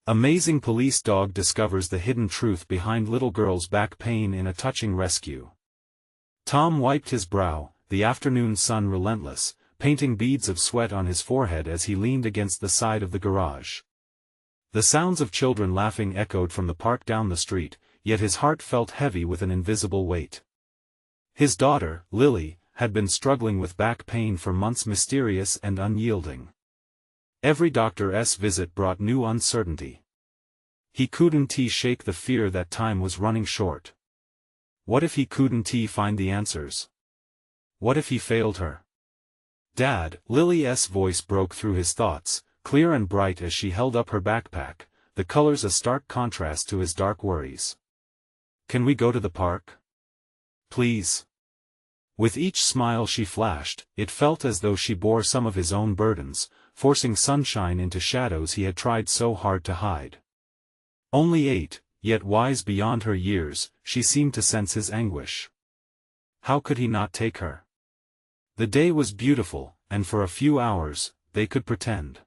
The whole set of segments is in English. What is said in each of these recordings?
Amazing police dog discovers the hidden truth behind little girl's back pain in a touching rescue. Tom wiped his brow, the afternoon sun relentless, painting beads of sweat on his forehead as he leaned against the side of the garage. The sounds of children laughing echoed from the park down the street, yet his heart felt heavy with an invisible weight. His daughter, Lily, had been struggling with back pain for months, mysterious and unyielding. Every doctor's visit brought new uncertainty. He couldn't shake the fear that time was running short. What if he couldn't find the answers? What if he failed her? Dad, Lily's voice broke through his thoughts, clear and bright as she held up her backpack, the colors a stark contrast to his dark worries. Can we go to the park? Please. With each smile she flashed, it felt as though she bore some of his own burdens, forcing sunshine into shadows he had tried so hard to hide. Only 8, yet wise beyond her years, she seemed to sense his anguish. How could he not take her? The day was beautiful, and for a few hours, they could pretend.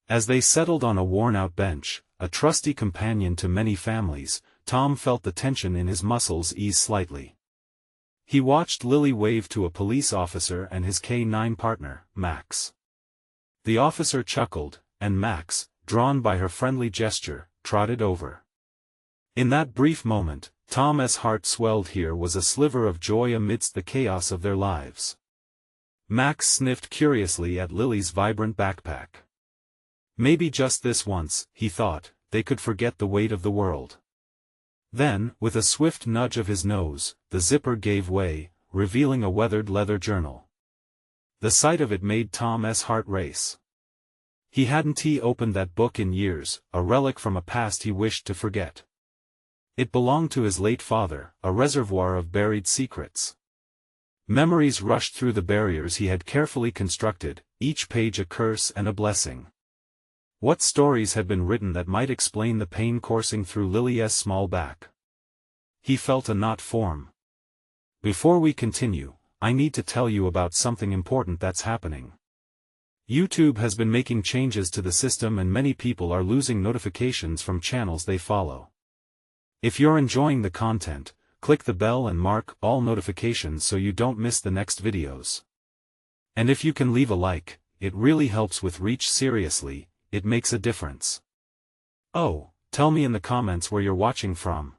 As they settled on a worn-out bench, a trusty companion to many families, Tom felt the tension in his muscles ease slightly. He watched Lily wave to a police officer and his K-9 partner, Max. The officer chuckled, and Max, drawn by her friendly gesture, trotted over. In that brief moment, Tom's heart swelled. Here was a sliver of joy amidst the chaos of their lives. Max sniffed curiously at Lily's vibrant backpack. Maybe just this once, he thought, they could forget the weight of the world. Then, with a swift nudge of his nose, the zipper gave way, revealing a weathered leather journal. The sight of it made Tom's heart race. He hadn't opened that book in years, a relic from a past he wished to forget. It belonged to his late father, a reservoir of buried secrets. Memories rushed through the barriers he had carefully constructed, each page a curse and a blessing. What stories had been written that might explain the pain coursing through Lily's small back? He felt a knot form. Before we continue, I need to tell you about something important that's happening. YouTube has been making changes to the system and many people are losing notifications from channels they follow. If you're enjoying the content, click the bell and mark all notifications so you don't miss the next videos. And if you can leave a like, it really helps with reach. Seriously, it makes a difference. Oh, tell me in the comments where you're watching from.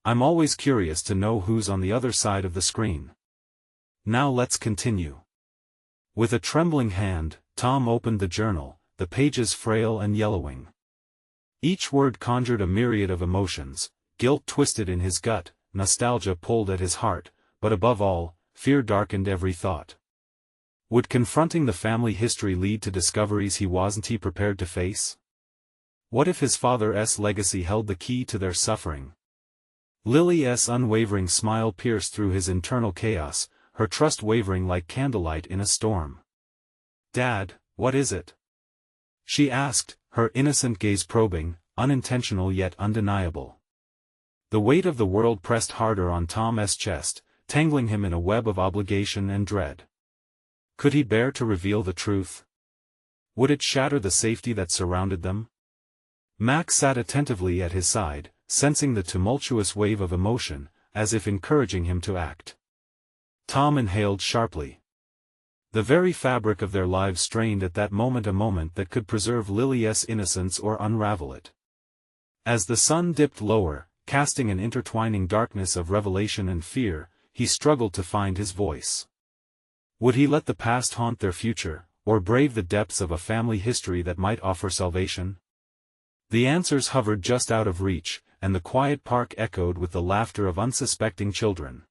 I'm always curious to know who's on the other side of the screen. Now let's continue. With a trembling hand, Tom opened the journal, the pages frail and yellowing. Each word conjured a myriad of emotions, guilt twisted in his gut, nostalgia pulled at his heart, but above all, fear darkened every thought. Would confronting the family history lead to discoveries he wasn't prepared to face? What if his father's legacy held the key to their suffering? Lily's unwavering smile pierced through his internal chaos, her trust wavering like candlelight in a storm. Dad, what is it? She asked, her innocent gaze probing, unintentional yet undeniable. The weight of the world pressed harder on Tom's chest, tangling him in a web of obligation and dread. Could he bear to reveal the truth? Would it shatter the safety that surrounded them? Max sat attentively at his side, sensing the tumultuous wave of emotion, as if encouraging him to act. Tom inhaled sharply. The very fabric of their lives strained at that moment, a moment that could preserve Lily's innocence or unravel it. As the sun dipped lower, casting an intertwining darkness of revelation and fear, he struggled to find his voice. Would he let the past haunt their future, or brave the depths of a family history that might offer salvation? The answers hovered just out of reach, and the quiet park echoed with the laughter of unsuspecting children.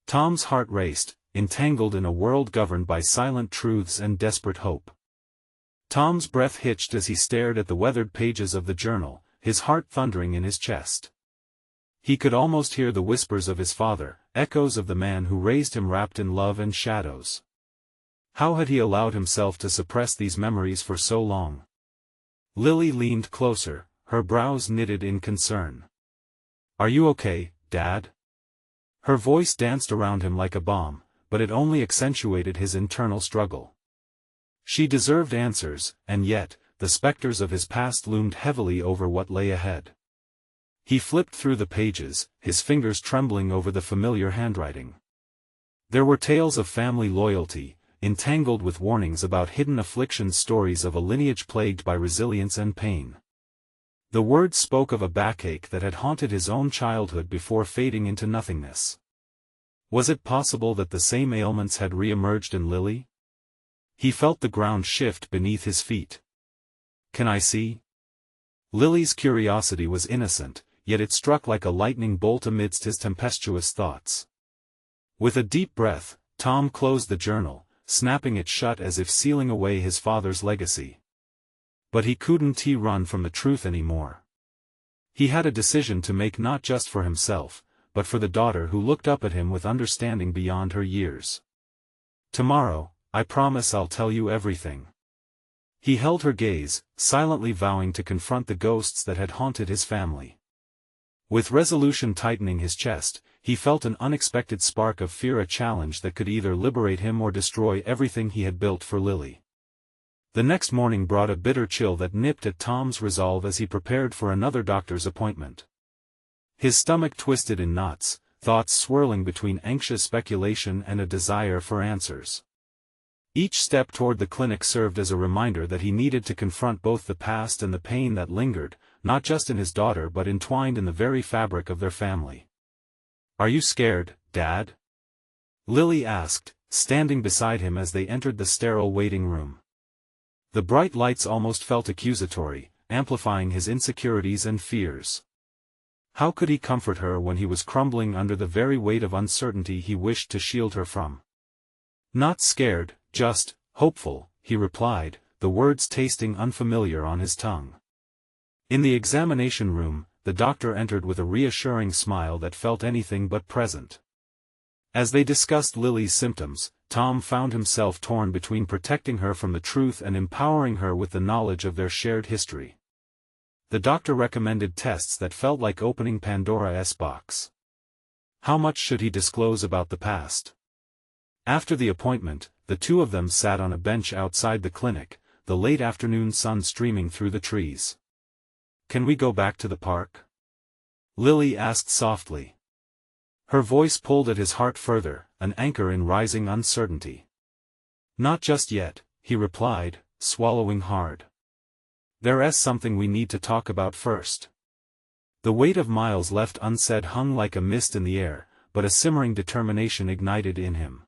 Tom's heart raced, entangled in a world governed by silent truths and desperate hope. Tom's breath hitched as he stared at the weathered pages of the journal, his heart thundering in his chest. He could almost hear the whispers of his father, echoes of the man who raised him wrapped in love and shadows. How had he allowed himself to suppress these memories for so long? Lily leaned closer, her brows knitted in concern. Are you okay, Dad? Her voice danced around him like a bomb, but it only accentuated his internal struggle. She deserved answers, and yet, the specters of his past loomed heavily over what lay ahead. He flipped through the pages, his fingers trembling over the familiar handwriting. There were tales of family loyalty, entangled with warnings about hidden afflictions, stories of a lineage plagued by resilience and pain. The words spoke of a backache that had haunted his own childhood before fading into nothingness. Was it possible that the same ailments had re-emerged in Lily? He felt the ground shift beneath his feet. "Can I see?" Lily's curiosity was innocent, yet it struck like a lightning bolt amidst his tempestuous thoughts. With a deep breath, Tom closed the journal, snapping it shut as if sealing away his father's legacy. But he couldn't run from the truth anymore. He had a decision to make, not just for himself, but for the daughter who looked up at him with understanding beyond her years. "Tomorrow, I promise I'll tell you everything." He held her gaze, silently vowing to confront the ghosts that had haunted his family. With resolution tightening his chest, he felt an unexpected spark of fear, a challenge that could either liberate him or destroy everything he had built for Lily. The next morning brought a bitter chill that nipped at Tom's resolve as he prepared for another doctor's appointment. His stomach twisted in knots, thoughts swirling between anxious speculation and a desire for answers. Each step toward the clinic served as a reminder that he needed to confront both the past and the pain that lingered, not just in his daughter but entwined in the very fabric of their family. "Are you scared, Dad?" Lily asked, standing beside him as they entered the sterile waiting room. The bright lights almost felt accusatory, amplifying his insecurities and fears. How could he comfort her when he was crumbling under the very weight of uncertainty he wished to shield her from? "Not scared, just hopeful," he replied, the words tasting unfamiliar on his tongue. In the examination room, the doctor entered with a reassuring smile that felt anything but present. As they discussed Lily's symptoms, Tom found himself torn between protecting her from the truth and empowering her with the knowledge of their shared history. The doctor recommended tests that felt like opening Pandora's box. How much should he disclose about the past? After the appointment, the two of them sat on a bench outside the clinic, the late afternoon sun streaming through the trees. "Can we go back to the park?" Lily asked softly. Her voice pulled at his heart further, an anchor in rising uncertainty. "Not just yet," he replied, swallowing hard. "There's something we need to talk about first." The weight of miles left unsaid hung like a mist in the air, but a simmering determination ignited in him.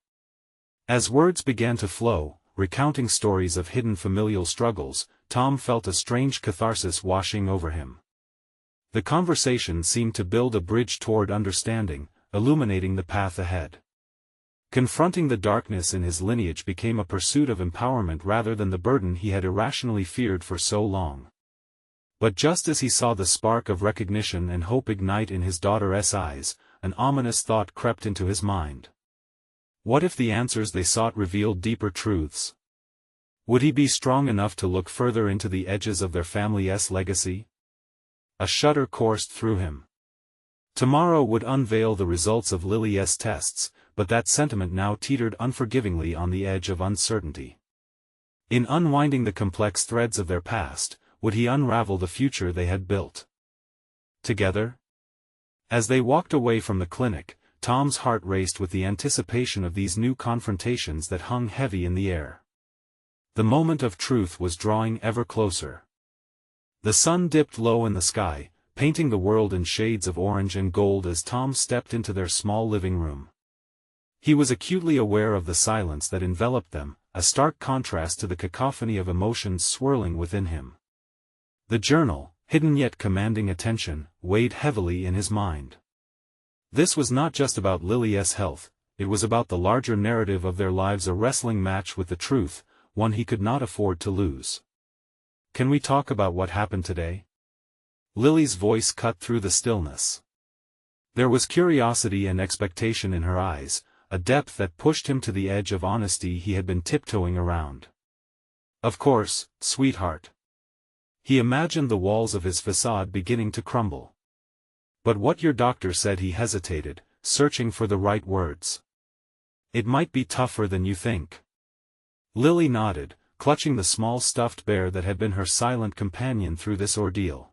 As words began to flow, recounting stories of hidden familial struggles, Tom felt a strange catharsis washing over him. The conversation seemed to build a bridge toward understanding, illuminating the path ahead. Confronting the darkness in his lineage became a pursuit of empowerment rather than the burden he had irrationally feared for so long. But just as he saw the spark of recognition and hope ignite in his daughter's eyes, an ominous thought crept into his mind. What if the answers they sought revealed deeper truths? Would he be strong enough to look further into the edges of their family's legacy? A shudder coursed through him. Tomorrow would unveil the results of Lily's tests, but that sentiment now teetered unforgivingly on the edge of uncertainty. In unwinding the complex threads of their past, would he unravel the future they had built together? As they walked away from the clinic, Tom's heart raced with the anticipation of these new confrontations that hung heavy in the air. The moment of truth was drawing ever closer. The sun dipped low in the sky, painting the world in shades of orange and gold as Tom stepped into their small living room. He was acutely aware of the silence that enveloped them, a stark contrast to the cacophony of emotions swirling within him. The journal, hidden yet commanding attention, weighed heavily in his mind. This was not just about Lily's health, it was about the larger narrative of their lives, a wrestling match with the truth, one he could not afford to lose. "Can we talk about what happened today?" Lily's voice cut through the stillness. There was curiosity and expectation in her eyes, a depth that pushed him to the edge of honesty he had been tiptoeing around. "Of course, sweetheart." He imagined the walls of his facade beginning to crumble. "But what your doctor said," he hesitated, searching for the right words. "It might be tougher than you think." Lily nodded, clutching the small stuffed bear that had been her silent companion through this ordeal.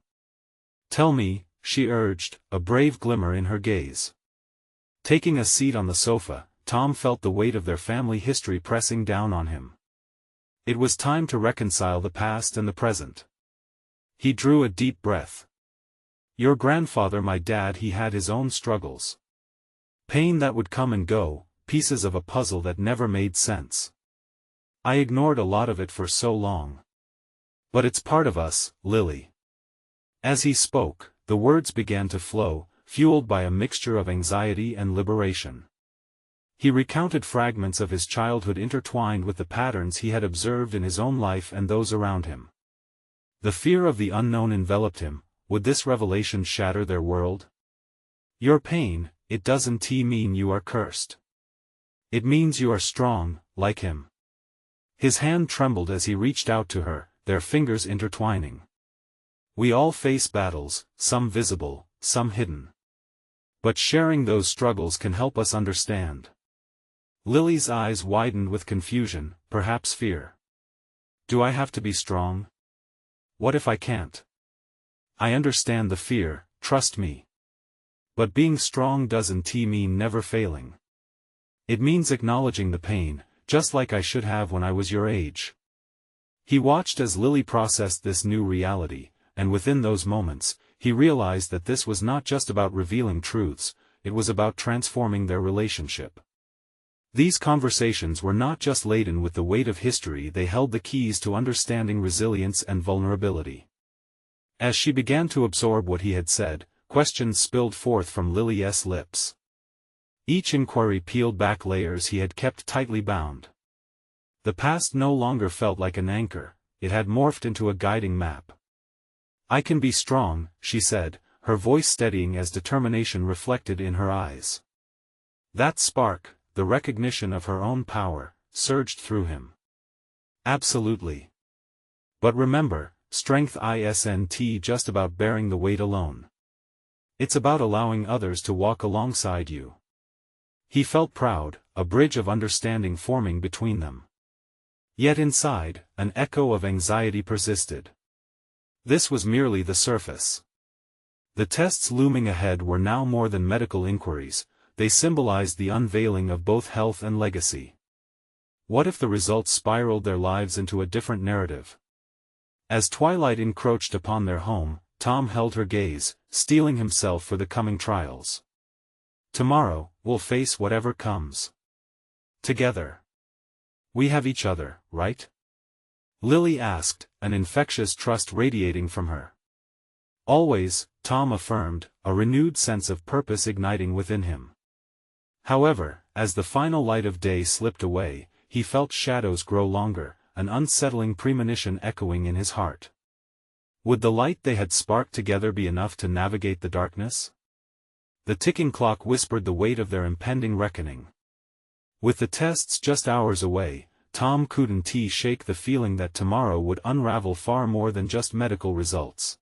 "Tell me," she urged, a brave glimmer in her gaze. Taking a seat on the sofa, Tom felt the weight of their family history pressing down on him. It was time to reconcile the past and the present. He drew a deep breath. "Your grandfather, my dad, he had his own struggles. Pain that would come and go, pieces of a puzzle that never made sense. I ignored a lot of it for so long. But it's part of us, Lily." As he spoke, the words began to flow, fueled by a mixture of anxiety and liberation. He recounted fragments of his childhood intertwined with the patterns he had observed in his own life and those around him. The fear of the unknown enveloped him. Would this revelation shatter their world? "Your pain, it doesn't mean you are cursed. It means you are strong, like him." His hand trembled as he reached out to her, their fingers intertwining. "We all face battles, some visible, some hidden. But sharing those struggles can help us understand." Lily's eyes widened with confusion, perhaps fear. "Do I have to be strong? What if I can't?" "I understand the fear, trust me. But being strong doesn't mean never failing. It means acknowledging the pain, just like I should have when I was your age." He watched as Lily processed this new reality, and within those moments, he realized that this was not just about revealing truths, it was about transforming their relationship. These conversations were not just laden with the weight of history, they held the keys to understanding resilience and vulnerability. As she began to absorb what he had said, questions spilled forth from Lily's lips. Each inquiry peeled back layers he had kept tightly bound. The past no longer felt like an anchor, it had morphed into a guiding map. "I can be strong," she said, her voice steadying as determination reflected in her eyes. That spark, the recognition of her own power, surged through him. "Absolutely. But remember, strength isn't just about bearing the weight alone. It's about allowing others to walk alongside you." He felt proud, a bridge of understanding forming between them. Yet inside, an echo of anxiety persisted. This was merely the surface. The tests looming ahead were now more than medical inquiries, they symbolized the unveiling of both health and legacy. What if the results spiraled their lives into a different narrative? As twilight encroached upon their home, Tom held her gaze, steeling himself for the coming trials. "Tomorrow, we'll face whatever comes. Together. We have each other, right?" Lily asked, an infectious trust radiating from her. "Always," Tom affirmed, a renewed sense of purpose igniting within him. However, as the final light of day slipped away, he felt shadows grow longer, an unsettling premonition echoing in his heart. Would the light they had sparked together be enough to navigate the darkness? The ticking clock whispered the weight of their impending reckoning. With the tests just hours away, Tom couldn't shake the feeling that tomorrow would unravel far more than just medical results.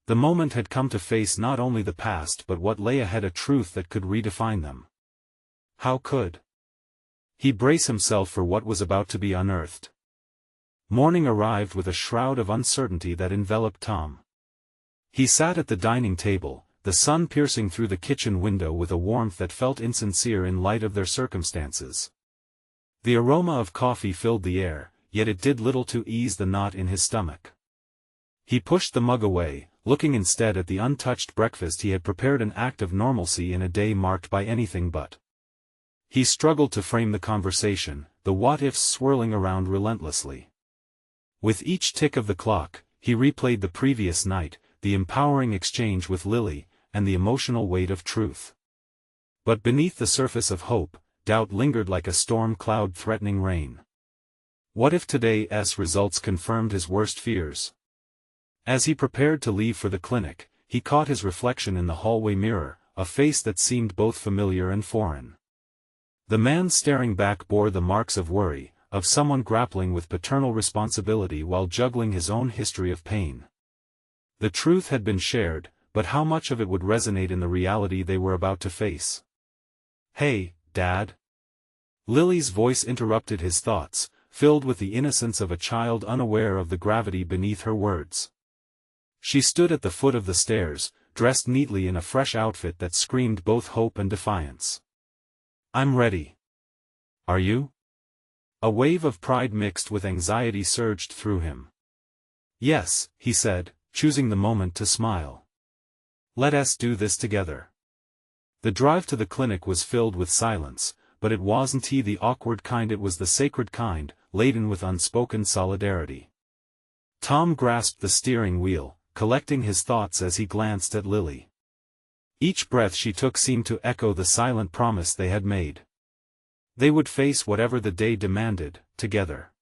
The moment had come to face not only the past but what lay ahead, a truth that could redefine them. How could he brace himself for what was about to be unearthed? Morning arrived with a shroud of uncertainty that enveloped Tom. He sat at the dining table, the sun piercing through the kitchen window with a warmth that felt insincere in light of their circumstances. The aroma of coffee filled the air, yet it did little to ease the knot in his stomach. He pushed the mug away, looking instead at the untouched breakfast he had prepared, an act of normalcy in a day marked by anything but. He struggled to frame the conversation, the what-ifs swirling around relentlessly. With each tick of the clock, he replayed the previous night, the empowering exchange with Lily, and the emotional weight of truth. But beneath the surface of hope, doubt lingered like a storm cloud threatening rain. What if today's results confirmed his worst fears? As he prepared to leave for the clinic, he caught his reflection in the hallway mirror, a face that seemed both familiar and foreign. The man staring back bore the marks of worry, of someone grappling with paternal responsibility while juggling his own history of pain. The truth had been shared, but how much of it would resonate in the reality they were about to face? "Hey, Dad?" Lily's voice interrupted his thoughts, filled with the innocence of a child unaware of the gravity beneath her words. She stood at the foot of the stairs, dressed neatly in a fresh outfit that screamed both hope and defiance. "I'm ready. Are you?" A wave of pride mixed with anxiety surged through him. "Yes," he said, choosing the moment to smile. "Let us do this together." The drive to the clinic was filled with silence, but it wasn't the awkward kind, it was the sacred kind, laden with unspoken solidarity. Tom grasped the steering wheel, collecting his thoughts as he glanced at Lily. Each breath she took seemed to echo the silent promise they had made. They would face whatever the day demanded, together.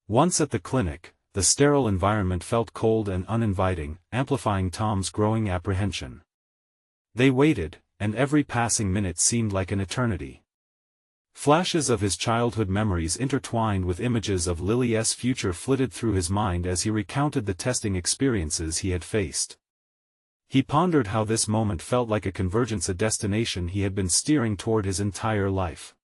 Once at the clinic, the sterile environment felt cold and uninviting, amplifying Tom's growing apprehension. They waited, and every passing minute seemed like an eternity. Flashes of his childhood memories intertwined with images of Lily's future flitted through his mind as he recounted the testing experiences he had faced. He pondered how this moment felt like a convergence, a destination he had been steering toward his entire life.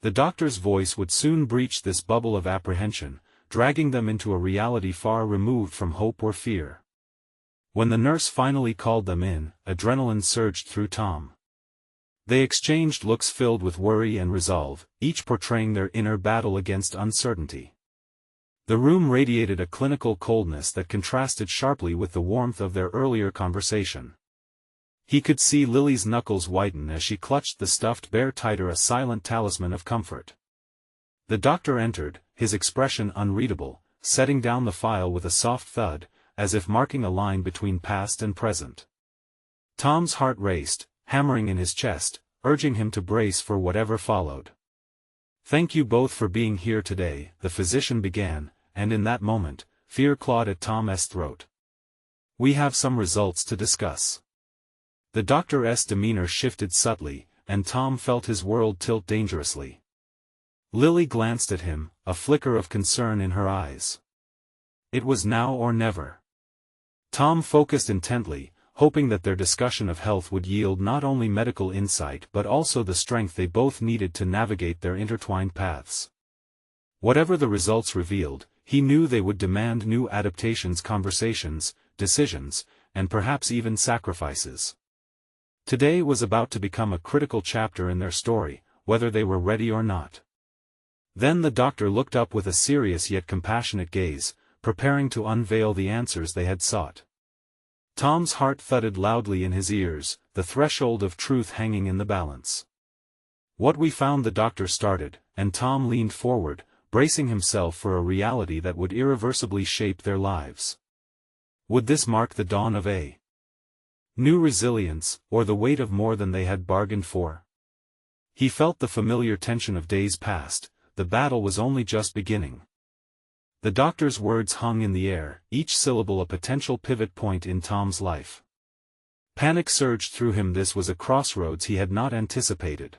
The doctor's voice would soon breach this bubble of apprehension, dragging them into a reality far removed from hope or fear. When the nurse finally called them in, adrenaline surged through Tom. They exchanged looks filled with worry and resolve, each portraying their inner battle against uncertainty. The room radiated a clinical coldness that contrasted sharply with the warmth of their earlier conversation. He could see Lily's knuckles whiten as she clutched the stuffed bear tighter, a silent talisman of comfort. The doctor entered, his expression unreadable, setting down the file with a soft thud, as if marking a line between past and present. Tom's heart raced, hammering in his chest, urging him to brace for whatever followed. "Thank you both for being here today," the physician began, and in that moment, fear clawed at Tom's throat. "We have some results to discuss." The doctor's demeanor shifted subtly, and Tom felt his world tilt dangerously. Lily glanced at him, a flicker of concern in her eyes. It was now or never. Tom focused intently, hoping that their discussion of health would yield not only medical insight but also the strength they both needed to navigate their intertwined paths. Whatever the results revealed, he knew they would demand new adaptations, conversations, decisions, and perhaps even sacrifices. Today was about to become a critical chapter in their story, whether they were ready or not. Then the doctor looked up with a serious yet compassionate gaze, preparing to unveil the answers they had sought. Tom's heart thudded loudly in his ears, the threshold of truth hanging in the balance. "What we found," the doctor started, and Tom leaned forward, bracing himself for a reality that would irreversibly shape their lives. Would this mark the dawn of a new resilience, or the weight of more than they had bargained for? He felt the familiar tension of days past. The battle was only just beginning. The doctor's words hung in the air, each syllable a potential pivot point in Tom's life. Panic surged through him. This was a crossroads he had not anticipated.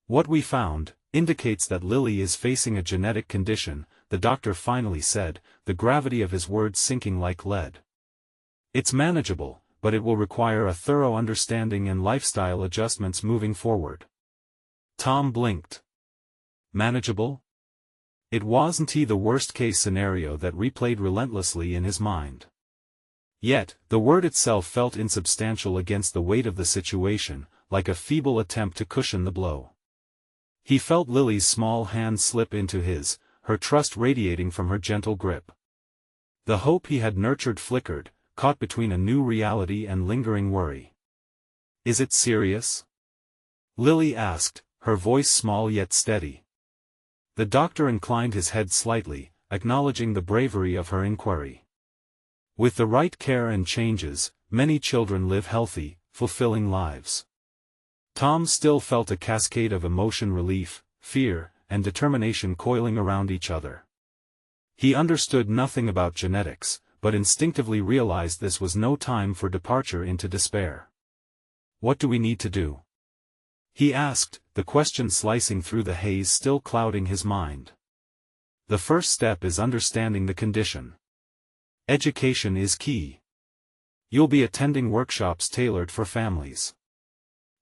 "What we found indicates that Lily is facing a genetic condition," the doctor finally said, the gravity of his words sinking like lead. "It's manageable, but it will require a thorough understanding and lifestyle adjustments moving forward." Tom blinked. Manageable? It wasn't the worst-case scenario that replayed relentlessly in his mind. Yet, the word itself felt insubstantial against the weight of the situation, like a feeble attempt to cushion the blow. He felt Lily's small hand slip into his, her trust radiating from her gentle grip. The hope he had nurtured flickered, caught between a new reality and lingering worry. "Is it serious?" Lily asked, her voice small yet steady. The doctor inclined his head slightly, acknowledging the bravery of her inquiry. "With the right care and changes, many children live healthy, fulfilling lives." Tom still felt a cascade of emotion, relief, fear, and determination coiling around each other. He understood nothing about genetics, but instinctively realized this was no time for departure into despair. "What do we need to do?" he asked, the question slicing through the haze still clouding his mind. "The first step is understanding the condition. Education is key. You'll be attending workshops tailored for families.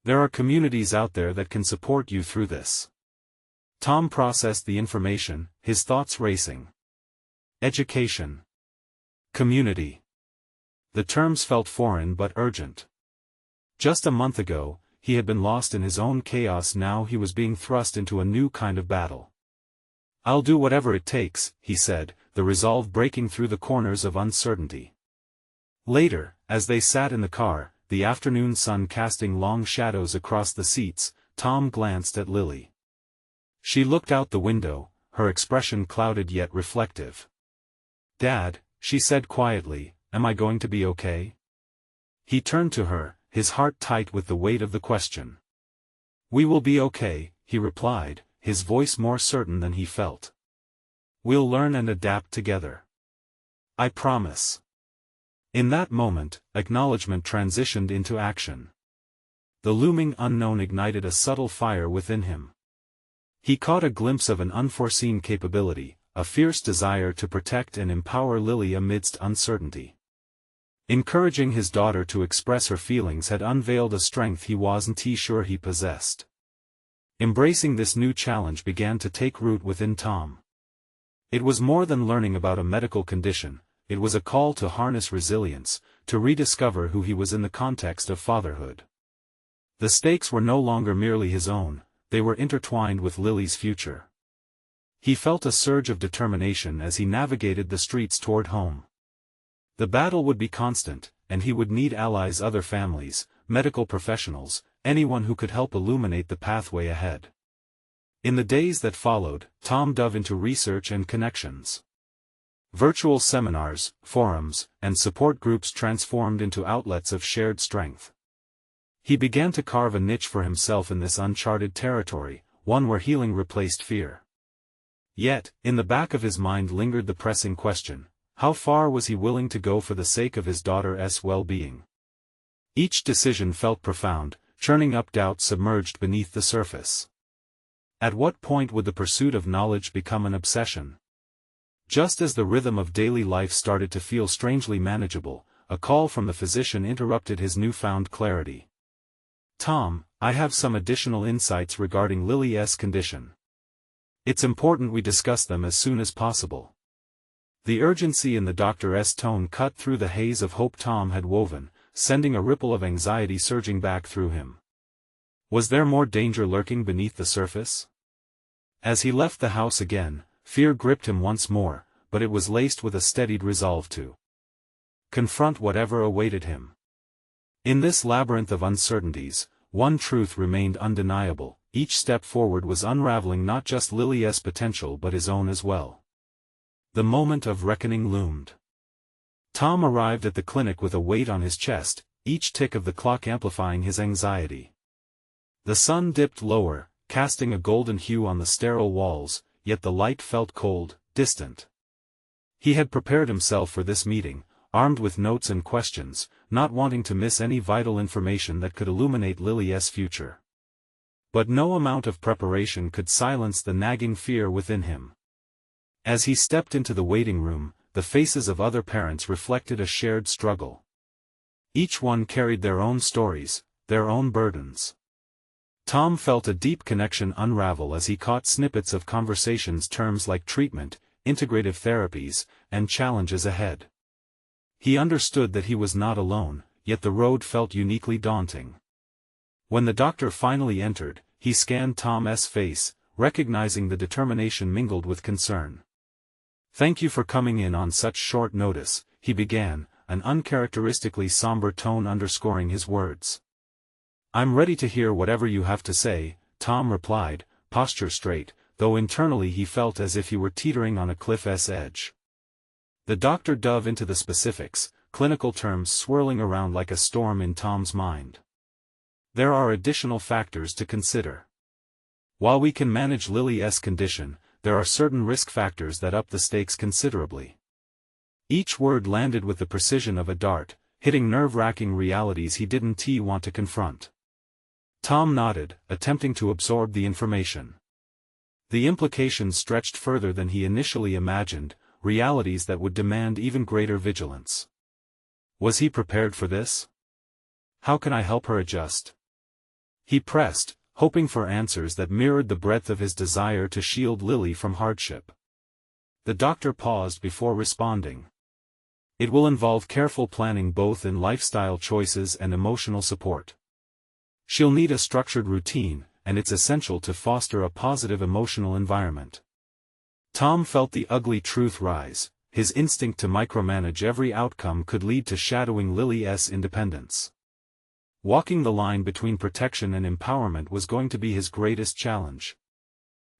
There are communities out there that can support you through this. Tom processed the information, his thoughts racing. Education. Community. The terms felt foreign but urgent. Just a month ago, he had been lost in his own chaos. Now he was being thrust into a new kind of battle. "I'll do whatever it takes," he said, the resolve breaking through the corners of uncertainty. Later, as they sat in the car, the afternoon sun casting long shadows across the seats, Tom glanced at Lily. She looked out the window, her expression clouded yet reflective. "Dad," she said quietly, "am I going to be okay?" He turned to her, his heart tight with the weight of the question. "We will be okay," he replied, his voice more certain than he felt. "We'll learn and adapt together. I promise." In that moment, acknowledgement transitioned into action. The looming unknown ignited a subtle fire within him. He caught a glimpse of an unforeseen capability, a fierce desire to protect and empower Lily amidst uncertainty. Encouraging his daughter to express her feelings had unveiled a strength he wasn't sure he possessed. Embracing this new challenge began to take root within Tom. It was more than learning about a medical condition, it was a call to harness resilience, to rediscover who he was in the context of fatherhood. The stakes were no longer merely his own, they were intertwined with Lily's future. He felt a surge of determination as he navigated the streets toward home. The battle would be constant, and he would need allies, other families, medical professionals, anyone who could help illuminate the pathway ahead. In the days that followed, Tom dove into research and connections. Virtual seminars, forums, and support groups transformed into outlets of shared strength. He began to carve a niche for himself in this uncharted territory, one where healing replaced fear. Yet, in the back of his mind lingered the pressing question: how far was he willing to go for the sake of his daughter's well-being? Each decision felt profound, churning up doubts submerged beneath the surface. At what point would the pursuit of knowledge become an obsession? Just as the rhythm of daily life started to feel strangely manageable, a call from the physician interrupted his newfound clarity. "Tom, I have some additional insights regarding Lily's condition. It's important we discuss them as soon as possible." The urgency in the doctor's tone cut through the haze of hope Tom had woven, sending a ripple of anxiety surging back through him. Was there more danger lurking beneath the surface? As he left the house again, fear gripped him once more, but it was laced with a steadied resolve to confront whatever awaited him. In this labyrinth of uncertainties, one truth remained undeniable: each step forward was unraveling not just Lily's potential but his own as well. The moment of reckoning loomed. Tom arrived at the clinic with a weight on his chest, each tick of the clock amplifying his anxiety. The sun dipped lower, casting a golden hue on the sterile walls, yet the light felt cold, distant. He had prepared himself for this meeting, armed with notes and questions, not wanting to miss any vital information that could illuminate Lily's future. But no amount of preparation could silence the nagging fear within him. As he stepped into the waiting room, the faces of other parents reflected a shared struggle. Each one carried their own stories, their own burdens. Tom felt a deep connection unravel as he caught snippets of conversations, terms like treatment, integrative therapies, and challenges ahead. He understood that he was not alone, yet the road felt uniquely daunting. When the doctor finally entered, he scanned Tom's face, recognizing the determination mingled with concern. "Thank you for coming in on such short notice," he began, an uncharacteristically somber tone underscoring his words. "I'm ready to hear whatever you have to say," Tom replied, posture straight, though internally he felt as if he were teetering on a cliff's edge. The doctor dove into the specifics, clinical terms swirling around like a storm in Tom's mind. "There are additional factors to consider. While we can manage Lily's condition, there are certain risk factors that up the stakes considerably." Each word landed with the precision of a dart, hitting nerve-wracking realities he didn't want to confront. Tom nodded, attempting to absorb the information. The implications stretched further than he initially imagined, realities that would demand even greater vigilance. Was he prepared for this? "How can I help her adjust?" he pressed, hoping for answers that mirrored the breadth of his desire to shield Lily from hardship. The doctor paused before responding. It will involve careful planning both in lifestyle choices and emotional support. She'll need a structured routine, and it's essential to foster a positive emotional environment. Tom felt the ugly truth rise. His instinct to micromanage every outcome could lead to shadowing Lily's independence. Walking the line between protection and empowerment was going to be his greatest challenge.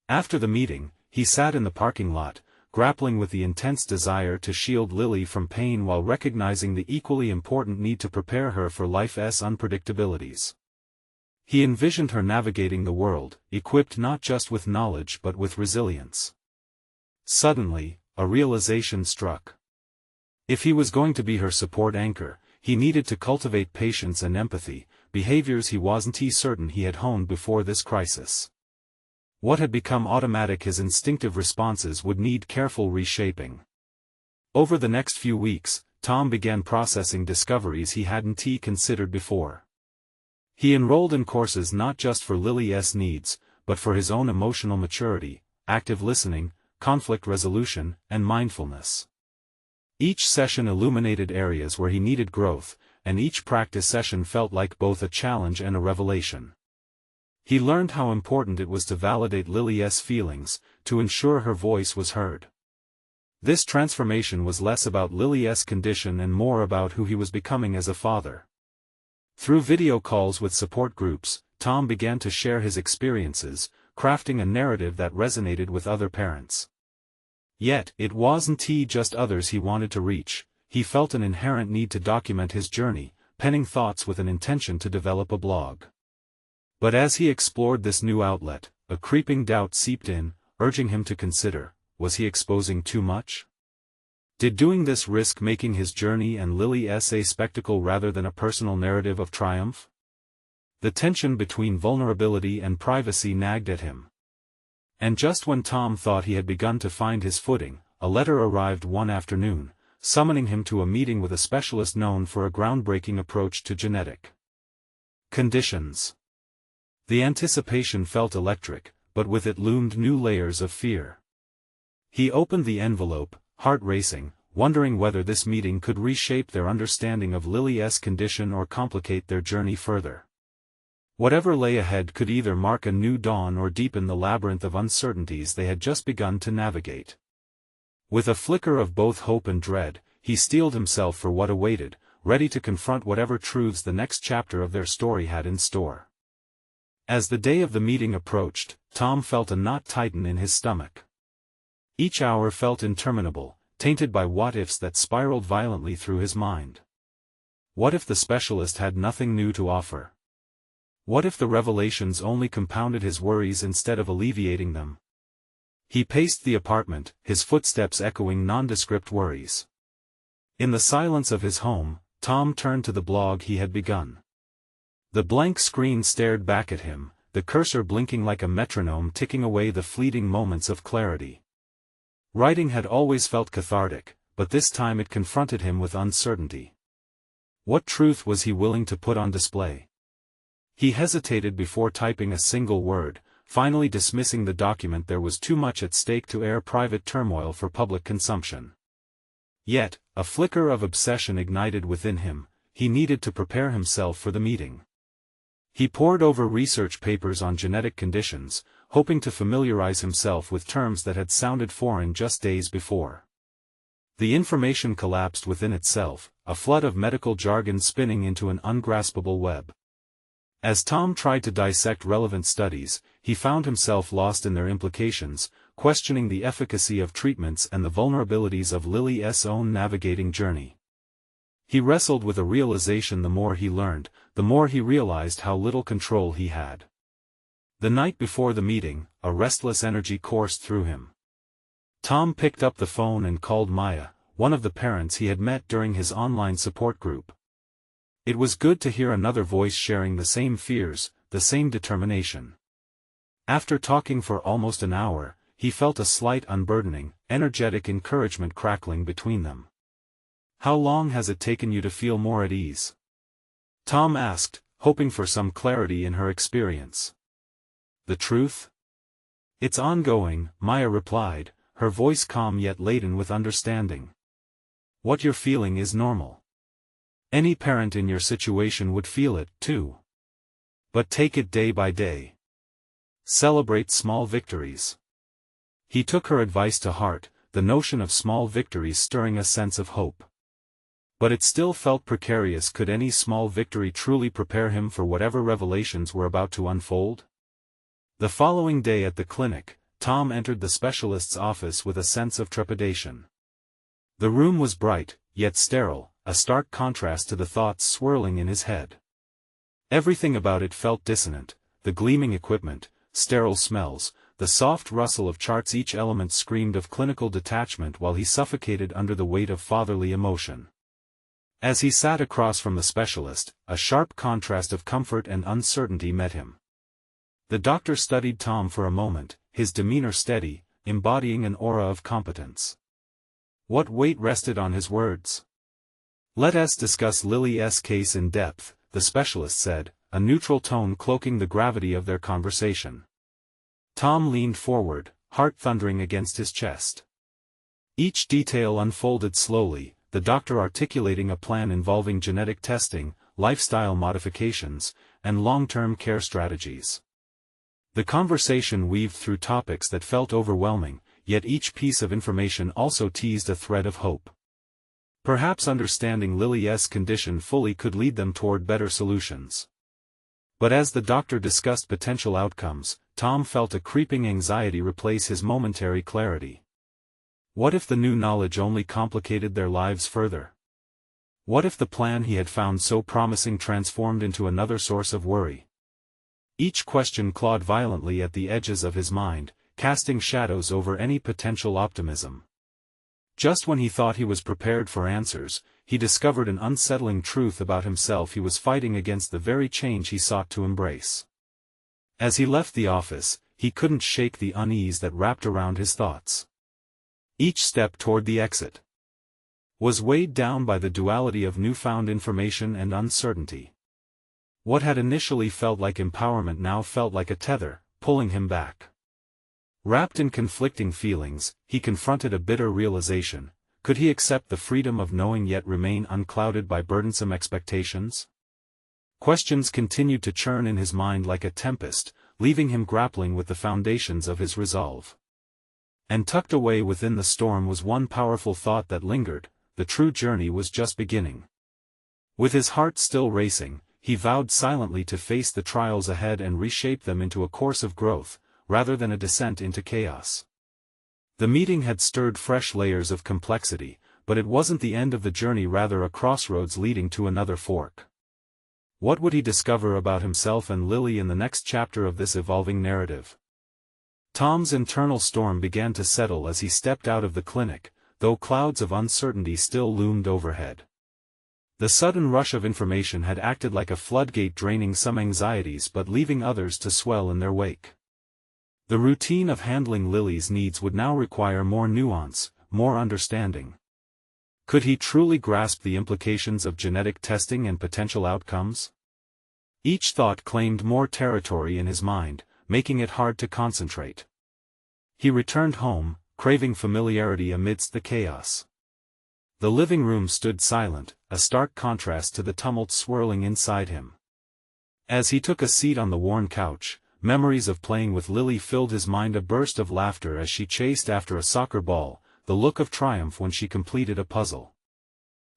After the meeting, he sat in the parking lot, grappling with the intense desire to shield Lily from pain while recognizing the equally important need to prepare her for life's unpredictabilities. He envisioned her navigating the world, equipped not just with knowledge but with resilience. Suddenly, a realization struck. If he was going to be her support anchor, he needed to cultivate patience and empathy, behaviors he wasn't certain he had honed before this crisis. What had become automatic, his instinctive responses, would need careful reshaping. Over the next few weeks, Tom began processing discoveries he hadn't considered before. He enrolled in courses not just for Lily's needs, but for his own emotional maturity, active listening, conflict resolution, and mindfulness. Each session illuminated areas where he needed growth, and each practice session felt like both a challenge and a revelation. He learned how important it was to validate Lily's feelings, to ensure her voice was heard. This transformation was less about Lily's condition and more about who he was becoming as a father. Through video calls with support groups, Tom began to share his experiences, crafting a narrative that resonated with other parents. Yet, it wasn't just others he wanted to reach. He felt an inherent need to document his journey, penning thoughts with an intention to develop a blog. But as he explored this new outlet, a creeping doubt seeped in, urging him to consider, was he exposing too much? Did doing this risk making his journey and Lily's a spectacle rather than a personal narrative of triumph? The tension between vulnerability and privacy nagged at him. And just when Tom thought he had begun to find his footing, a letter arrived one afternoon, summoning him to a meeting with a specialist known for a groundbreaking approach to genetic conditions. The anticipation felt electric, but with it loomed new layers of fear. He opened the envelope, heart racing, wondering whether this meeting could reshape their understanding of Lily's condition or complicate their journey further. Whatever lay ahead could either mark a new dawn or deepen the labyrinth of uncertainties they had just begun to navigate. With a flicker of both hope and dread, he steeled himself for what awaited, ready to confront whatever truths the next chapter of their story had in store. As the day of the meeting approached, Tom felt a knot tighten in his stomach. Each hour felt interminable, tainted by what-ifs that spiraled violently through his mind. What if the specialist had nothing new to offer? What if the revelations only compounded his worries instead of alleviating them? He paced the apartment, his footsteps echoing nondescript worries. In the silence of his home, Tom turned to the blog he had begun. The blank screen stared back at him, the cursor blinking like a metronome ticking away the fleeting moments of clarity. Writing had always felt cathartic, but this time it confronted him with uncertainty. What truth was he willing to put on display? He hesitated before typing a single word, finally dismissing the document. There was too much at stake to air private turmoil for public consumption. Yet, a flicker of obsession ignited within him. He needed to prepare himself for the meeting. He pored over research papers on genetic conditions, hoping to familiarize himself with terms that had sounded foreign just days before. The information collapsed within itself, a flood of medical jargon spinning into an ungraspable web. As Tom tried to dissect relevant studies, he found himself lost in their implications, questioning the efficacy of treatments and the vulnerabilities of Lily's own navigating journey. He wrestled with a realization: the more he learned, the more he realized how little control he had. The night before the meeting, a restless energy coursed through him. Tom picked up the phone and called Maya, one of the parents he had met during his online support group. It was good to hear another voice sharing the same fears, the same determination. After talking for almost an hour, he felt a slight unburdening, energetic encouragement crackling between them. "How long has it taken you to feel more at ease?" Tom asked, hoping for some clarity in her experience. The truth? It's ongoing, Maya replied, her voice calm yet laden with understanding. What you're feeling is normal. Any parent in your situation would feel it, too. But take it day by day. Celebrate small victories. He took her advice to heart, the notion of small victories stirring a sense of hope. But it still felt precarious. Could any small victory truly prepare him for whatever revelations were about to unfold? The following day at the clinic, Tom entered the specialist's office with a sense of trepidation. The room was bright, yet sterile, a stark contrast to the thoughts swirling in his head. Everything about it felt dissonant: the gleaming equipment, sterile smells, the soft rustle of charts. Each element screamed of clinical detachment while he suffocated under the weight of fatherly emotion. As he sat across from the specialist, a sharp contrast of comfort and uncertainty met him. The doctor studied Tom for a moment, his demeanor steady, embodying an aura of competence. What weight rested on his words? "Let us discuss Lily's case in depth," the specialist said, a neutral tone cloaking the gravity of their conversation. Tom leaned forward, heart thundering against his chest. Each detail unfolded slowly, the doctor articulating a plan involving genetic testing, lifestyle modifications, and long-term care strategies. The conversation weaved through topics that felt overwhelming, yet each piece of information also teased a thread of hope. Perhaps understanding Lily's condition fully could lead them toward better solutions. But as the doctor discussed potential outcomes, Tom felt a creeping anxiety replace his momentary clarity. What if the new knowledge only complicated their lives further? What if the plan he had found so promising transformed into another source of worry? Each question clawed violently at the edges of his mind, casting shadows over any potential optimism. Just when he thought he was prepared for answers, he discovered an unsettling truth about himself: he was fighting against the very change he sought to embrace. As he left the office, he couldn't shake the unease that wrapped around his thoughts. Each step toward the exit was weighed down by the duality of newfound information and uncertainty. What had initially felt like empowerment now felt like a tether, pulling him back. Wrapped in conflicting feelings, he confronted a bitter realization: could he accept the freedom of knowing yet remain unclouded by burdensome expectations? Questions continued to churn in his mind like a tempest, leaving him grappling with the foundations of his resolve. And tucked away within the storm was one powerful thought that lingered: the true journey was just beginning. With his heart still racing, he vowed silently to face the trials ahead and reshape them into a course of growth, rather than a descent into chaos. The meeting had stirred fresh layers of complexity, but it wasn't the end of the journey, rather a crossroads leading to another fork. What would he discover about himself and Lily in the next chapter of this evolving narrative? Tom's internal storm began to settle as he stepped out of the clinic, though clouds of uncertainty still loomed overhead. The sudden rush of information had acted like a floodgate, draining some anxieties but leaving others to swell in their wake. The routine of handling Lily's needs would now require more nuance, more understanding. Could he truly grasp the implications of genetic testing and potential outcomes? Each thought claimed more territory in his mind, making it hard to concentrate. He returned home, craving familiarity amidst the chaos. The living room stood silent, a stark contrast to the tumult swirling inside him. As he took a seat on the worn couch, memories of playing with Lily filled his mind: a burst of laughter as she chased after a soccer ball, the look of triumph when she completed a puzzle.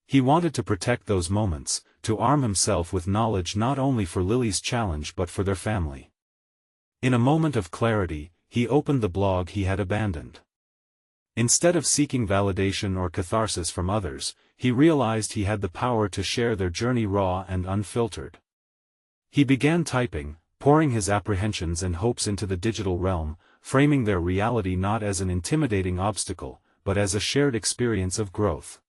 He wanted to protect those moments, to arm himself with knowledge not only for Lily's challenge but for their family. In a moment of clarity, he opened the blog he had abandoned. Instead of seeking validation or catharsis from others, he realized he had the power to share their journey raw and unfiltered. He began typing, pouring his apprehensions and hopes into the digital realm, framing their reality not as an intimidating obstacle, but as a shared experience of growth.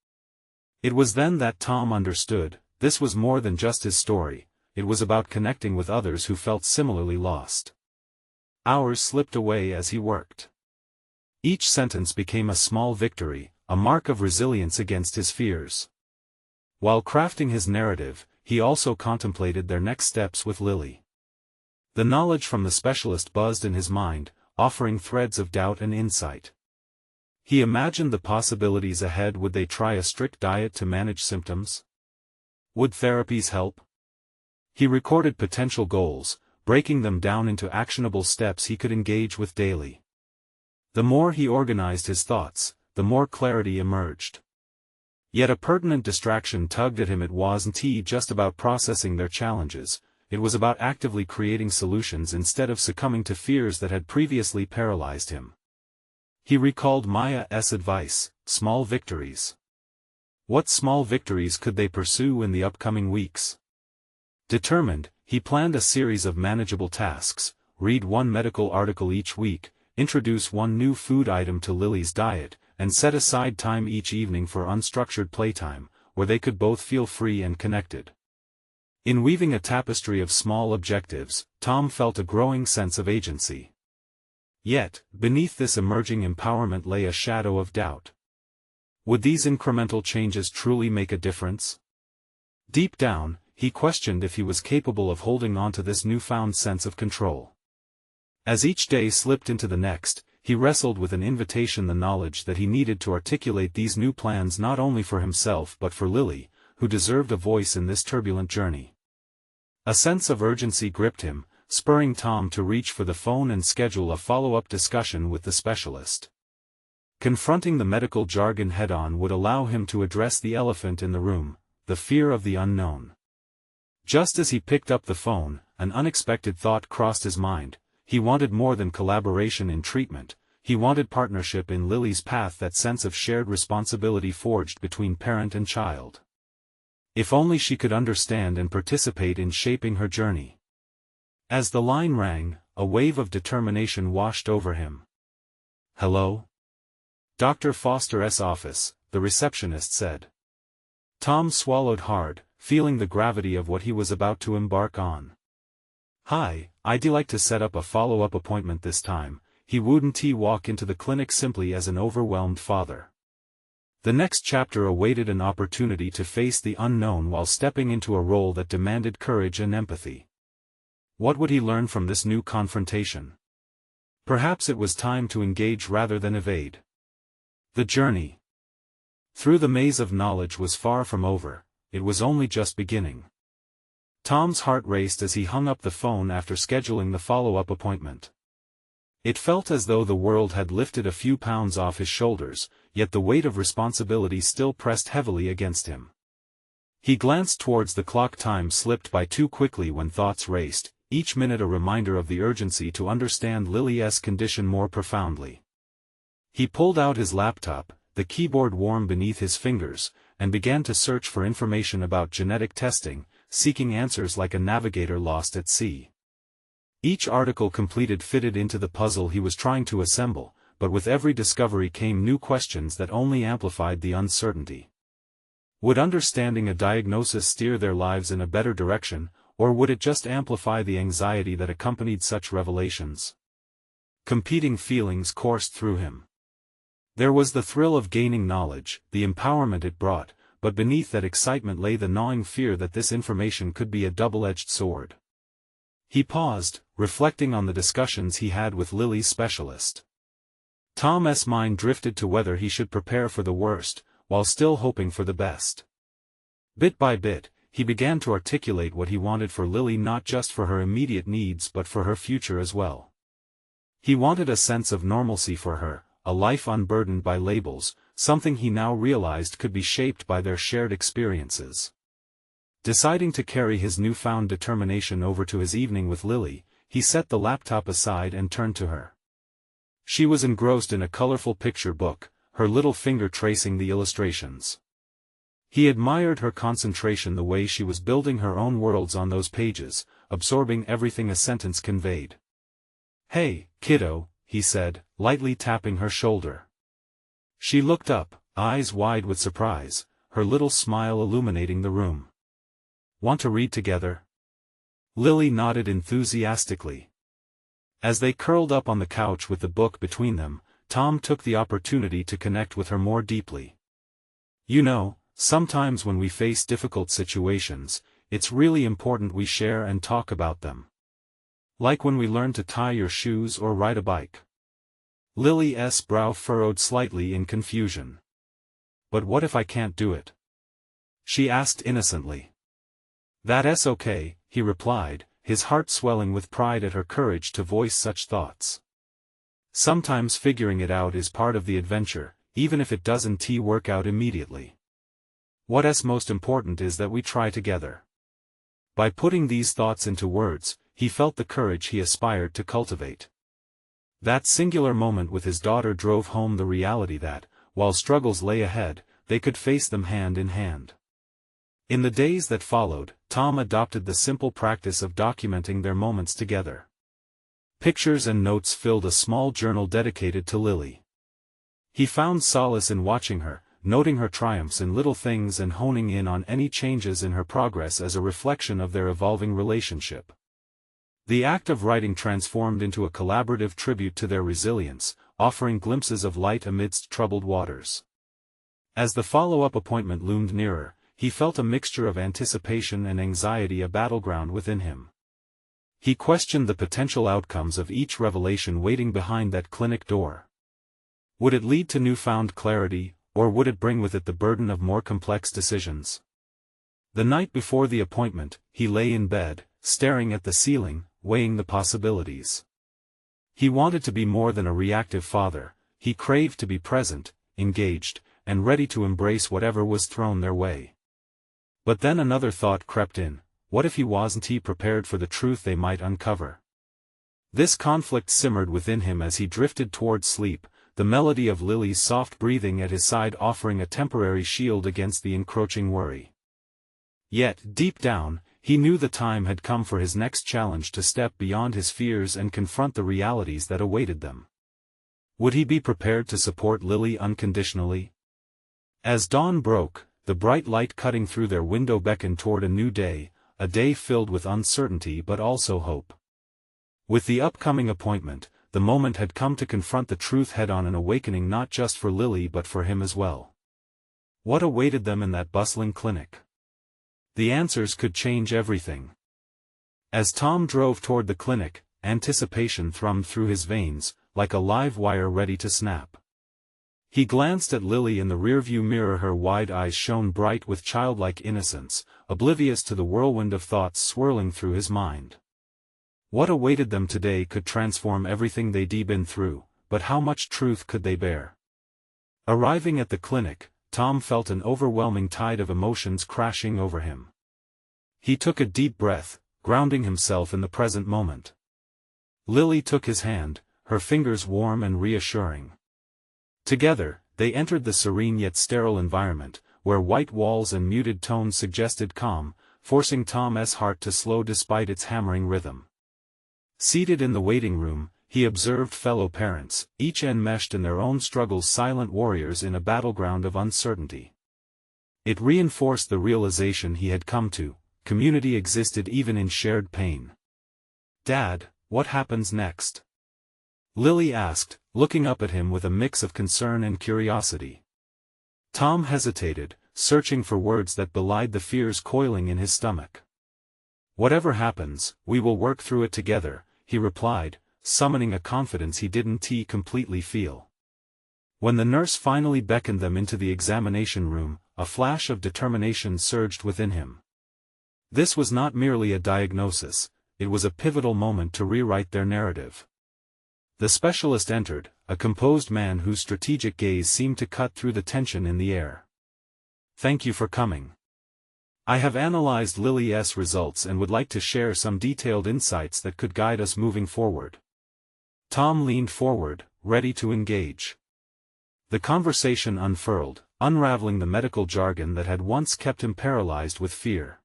It was then that Tom understood: this was more than just his story, it was about connecting with others who felt similarly lost. Hours slipped away as he worked. Each sentence became a small victory, a mark of resilience against his fears. While crafting his narrative, he also contemplated their next steps with Lily. The knowledge from the specialist buzzed in his mind, offering threads of doubt and insight. He imagined the possibilities ahead. Would they try a strict diet to manage symptoms? Would therapies help? He recorded potential goals, breaking them down into actionable steps he could engage with daily. The more he organized his thoughts, the more clarity emerged. Yet a pertinent distraction tugged at him. It wasn't just about processing their challenges, it was about actively creating solutions instead of succumbing to fears that had previously paralyzed him. He recalled Maya's advice: small victories. What small victories could they pursue in the upcoming weeks? Determined, he planned a series of manageable tasks: read one medical article each week, introduce one new food item to Lily's diet, and set aside time each evening for unstructured playtime, where they could both feel free and connected. In weaving a tapestry of small objectives, Tom felt a growing sense of agency. Yet, beneath this emerging empowerment lay a shadow of doubt. Would these incremental changes truly make a difference? Deep down, he questioned if he was capable of holding on to this newfound sense of control. As each day slipped into the next, he wrestled with an invitation: the knowledge that he needed to articulate these new plans not only for himself but for Lily, who deserved a voice in this turbulent journey. A sense of urgency gripped him, spurring Tom to reach for the phone and schedule a follow-up discussion with the specialist. Confronting the medical jargon head-on would allow him to address the elephant in the room: the fear of the unknown. Just as he picked up the phone, an unexpected thought crossed his mind. He wanted more than collaboration in treatment, he wanted partnership in Lily's path, that sense of shared responsibility forged between parent and child. If only she could understand and participate in shaping her journey. As the line rang, a wave of determination washed over him. "Hello? Dr. Foster's office," the receptionist said. Tom swallowed hard, feeling the gravity of what he was about to embark on. "Hi, I'd like to set up a follow-up appointment this time." He wouldn't walk into the clinic simply as an overwhelmed father. The next chapter awaited an opportunity to face the unknown while stepping into a role that demanded courage and empathy. What would he learn from this new confrontation? Perhaps it was time to engage rather than evade. The journey through the maze of knowledge was far from over, it was only just beginning. Tom's heart raced as he hung up the phone after scheduling the follow-up appointment. It felt as though the world had lifted a few pounds off his shoulders, yet the weight of responsibility still pressed heavily against him. He glanced towards the clock. Time slipped by too quickly when thoughts raced, each minute a reminder of the urgency to understand Lily's condition more profoundly. He pulled out his laptop, the keyboard warm beneath his fingers, and began to search for information about genetic testing, seeking answers like a navigator lost at sea. Each article completed fitted into the puzzle he was trying to assemble, but with every discovery came new questions that only amplified the uncertainty. Would understanding a diagnosis steer their lives in a better direction, or would it just amplify the anxiety that accompanied such revelations? Competing feelings coursed through him. There was the thrill of gaining knowledge, the empowerment it brought, but beneath that excitement lay the gnawing fear that this information could be a double-edged sword. He paused, reflecting on the discussions he had with Lily's specialist. Tom's mind drifted to whether he should prepare for the worst, while still hoping for the best. Bit by bit, he began to articulate what he wanted for Lily, not just for her immediate needs but for her future as well. He wanted a sense of normalcy for her, a life unburdened by labels, something he now realized could be shaped by their shared experiences. Deciding to carry his newfound determination over to his evening with Lily, he set the laptop aside and turned to her. She was engrossed in a colorful picture book, her little finger tracing the illustrations. He admired her concentration, the way she was building her own worlds on those pages, absorbing everything a sentence conveyed. "Hey, kiddo," he said, lightly tapping her shoulder. She looked up, eyes wide with surprise, her little smile illuminating the room. "Want to read together?" Lily nodded enthusiastically. As they curled up on the couch with the book between them, Tom took the opportunity to connect with her more deeply. "You know, sometimes when we face difficult situations, it's really important we share and talk about them." Like when we learn to tie your shoes or ride a bike. Lily's brow furrowed slightly in confusion. But what if I can't do it? She asked innocently. That's okay, he replied, his heart swelling with pride at her courage to voice such thoughts. Sometimes figuring it out is part of the adventure, even if it doesn't work out immediately. What's most important is that we try together. By putting these thoughts into words, he felt the courage he aspired to cultivate. That singular moment with his daughter drove home the reality that, while struggles lay ahead, they could face them hand in hand. In the days that followed, Tom adopted the simple practice of documenting their moments together. Pictures and notes filled a small journal dedicated to Lily. He found solace in watching her, noting her triumphs in little things and honing in on any changes in her progress as a reflection of their evolving relationship. The act of writing transformed into a collaborative tribute to their resilience, offering glimpses of light amidst troubled waters. As the follow-up appointment loomed nearer, he felt a mixture of anticipation and anxiety, a battleground within him. He questioned the potential outcomes of each revelation waiting behind that clinic door. Would it lead to newfound clarity, or would it bring with it the burden of more complex decisions? The night before the appointment, he lay in bed, staring at the ceiling, weighing the possibilities. He wanted to be more than a reactive father, he craved to be present, engaged, and ready to embrace whatever was thrown their way. But then another thought crept in: what if he wasn't prepared for the truth they might uncover? This conflict simmered within him as he drifted toward sleep, the melody of Lily's soft breathing at his side offering a temporary shield against the encroaching worry. Yet, deep down, he knew the time had come for his next challenge, to step beyond his fears and confront the realities that awaited them. Would he be prepared to support Lily unconditionally? As dawn broke, the bright light cutting through their window beckoned toward a new day, a day filled with uncertainty but also hope. With the upcoming appointment, the moment had come to confront the truth head-on, an awakening not just for Lily but for him as well. What awaited them in that bustling clinic? The answers could change everything. As Tom drove toward the clinic, anticipation thrummed through his veins, like a live wire ready to snap. He glanced at Lily in the rearview mirror, her wide eyes shone bright with childlike innocence, oblivious to the whirlwind of thoughts swirling through his mind. What awaited them today could transform everything they'd been through, but how much truth could they bear? Arriving at the clinic, Tom felt an overwhelming tide of emotions crashing over him. He took a deep breath, grounding himself in the present moment. Lily took his hand, her fingers warm and reassuring. Together, they entered the serene yet sterile environment, where white walls and muted tones suggested calm, forcing Tom's heart to slow despite its hammering rhythm. Seated in the waiting room, he observed fellow parents, each enmeshed in their own struggles, silent warriors in a battleground of uncertainty. It reinforced the realization he had come to: community existed even in shared pain. "Dad, what happens next?" Lily asked, looking up at him with a mix of concern and curiosity. Tom hesitated, searching for words that belied the fears coiling in his stomach. "Whatever happens, we will work through it together," he replied, summoning a confidence he didn't completely feel. When the nurse finally beckoned them into the examination room, a flash of determination surged within him. This was not merely a diagnosis, it was a pivotal moment to rewrite their narrative. The specialist entered, a composed man whose strategic gaze seemed to cut through the tension in the air. "Thank you for coming. I have analyzed Lily's results and would like to share some detailed insights that could guide us moving forward." Tom leaned forward, ready to engage. The conversation unfurled, unraveling the medical jargon that had once kept him paralyzed with fear.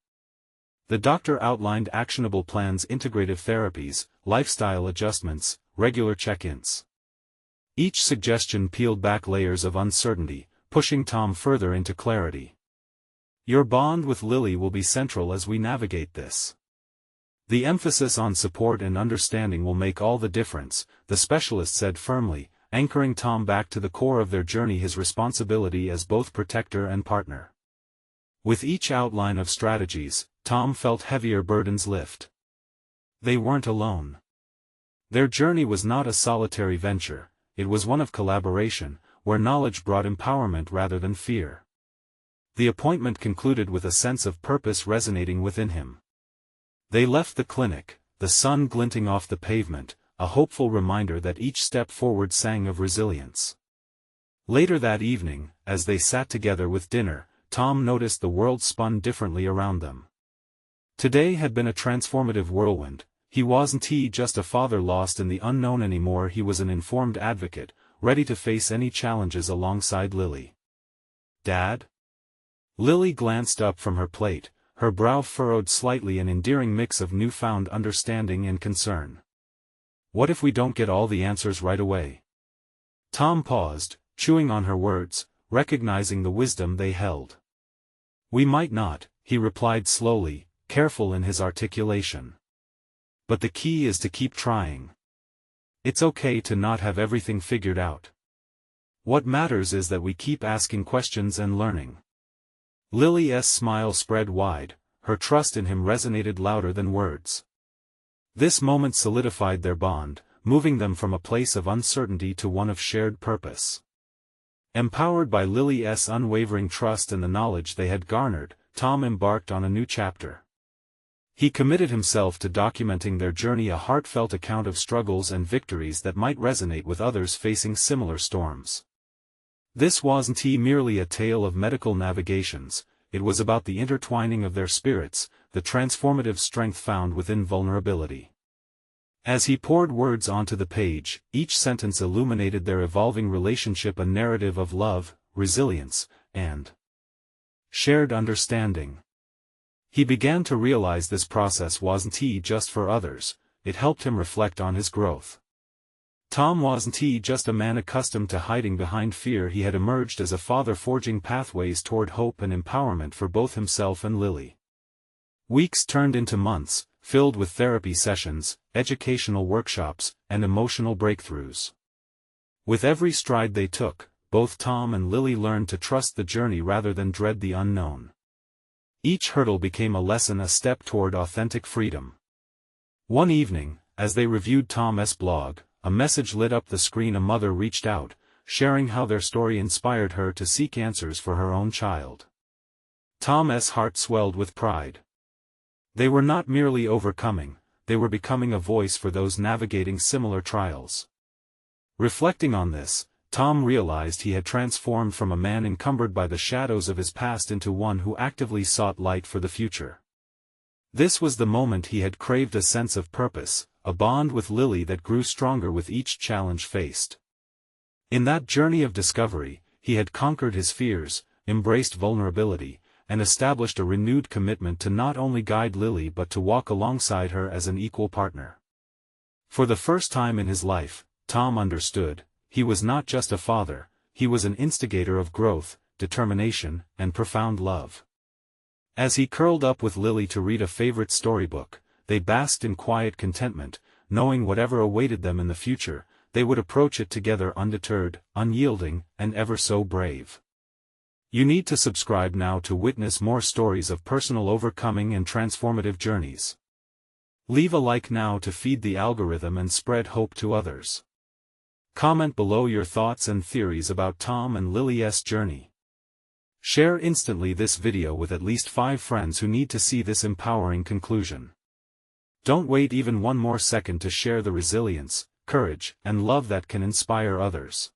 The doctor outlined actionable plans: integrative therapies, lifestyle adjustments, regular check-ins. Each suggestion peeled back layers of uncertainty, pushing Tom further into clarity. "Your bond with Lily will be central as we navigate this. The emphasis on support and understanding will make all the difference," the specialist said firmly, anchoring Tom back to the core of their journey: his responsibility as both protector and partner. With each outline of strategies, Tom felt heavier burdens lift. They weren't alone. Their journey was not a solitary venture, it was one of collaboration, where knowledge brought empowerment rather than fear. The appointment concluded with a sense of purpose resonating within him. They left the clinic, the sun glinting off the pavement, a hopeful reminder that each step forward sang of resilience. Later that evening, as they sat together with dinner, Tom noticed the world spun differently around them. Today had been a transformative whirlwind. He wasn't just a father lost in the unknown anymore, he was an informed advocate, ready to face any challenges alongside Lily. "Dad?" Lily glanced up from her plate, her brow furrowed slightly, an endearing mix of newfound understanding and concern. "What if we don't get all the answers right away?" Tom paused, chewing on her words, recognizing the wisdom they held. "We might not," he replied slowly, careful in his articulation. "But the key is to keep trying. It's okay to not have everything figured out. What matters is that we keep asking questions and learning." Lily's smile spread wide, her trust in him resonated louder than words. This moment solidified their bond, moving them from a place of uncertainty to one of shared purpose. Empowered by Lily's unwavering trust and the knowledge they had garnered, Tom embarked on a new chapter. He committed himself to documenting their journey, a heartfelt account of struggles and victories that might resonate with others facing similar storms. This wasn't merely a tale of medical navigations, it was about the intertwining of their spirits, the transformative strength found within vulnerability. As he poured words onto the page, each sentence illuminated their evolving relationship, a narrative of love, resilience, and shared understanding. He began to realize this process wasn't just for others, it helped him reflect on his growth. Tom wasn't just a man accustomed to hiding behind fear, he had emerged as a father forging pathways toward hope and empowerment for both himself and Lily. Weeks turned into months, filled with therapy sessions, educational workshops, and emotional breakthroughs. With every stride they took, both Tom and Lily learned to trust the journey rather than dread the unknown. Each hurdle became a lesson, a step toward authentic freedom. One evening, as they reviewed Tom's blog, a message lit up the screen. A mother reached out, sharing how their story inspired her to seek answers for her own child. Tom's heart swelled with pride. They were not merely overcoming, they were becoming a voice for those navigating similar trials. Reflecting on this, Tom realized he had transformed from a man encumbered by the shadows of his past into one who actively sought light for the future. This was the moment he had craved, a sense of purpose, a bond with Lily that grew stronger with each challenge faced. In that journey of discovery, he had conquered his fears, embraced vulnerability, and established a renewed commitment to not only guide Lily but to walk alongside her as an equal partner. For the first time in his life, Tom understood, he was not just a father, he was an instigator of growth, determination, and profound love. As he curled up with Lily to read a favorite storybook, they basked in quiet contentment, knowing whatever awaited them in the future, they would approach it together undeterred, unyielding, and ever so brave. You need to subscribe now to witness more stories of personal overcoming and transformative journeys. Leave a like now to feed the algorithm and spread hope to others. Comment below your thoughts and theories about Tom and Lily's journey. Share instantly this video with at least 5 friends who need to see this empowering conclusion. Don't wait even one more second to share the resilience, courage, and love that can inspire others.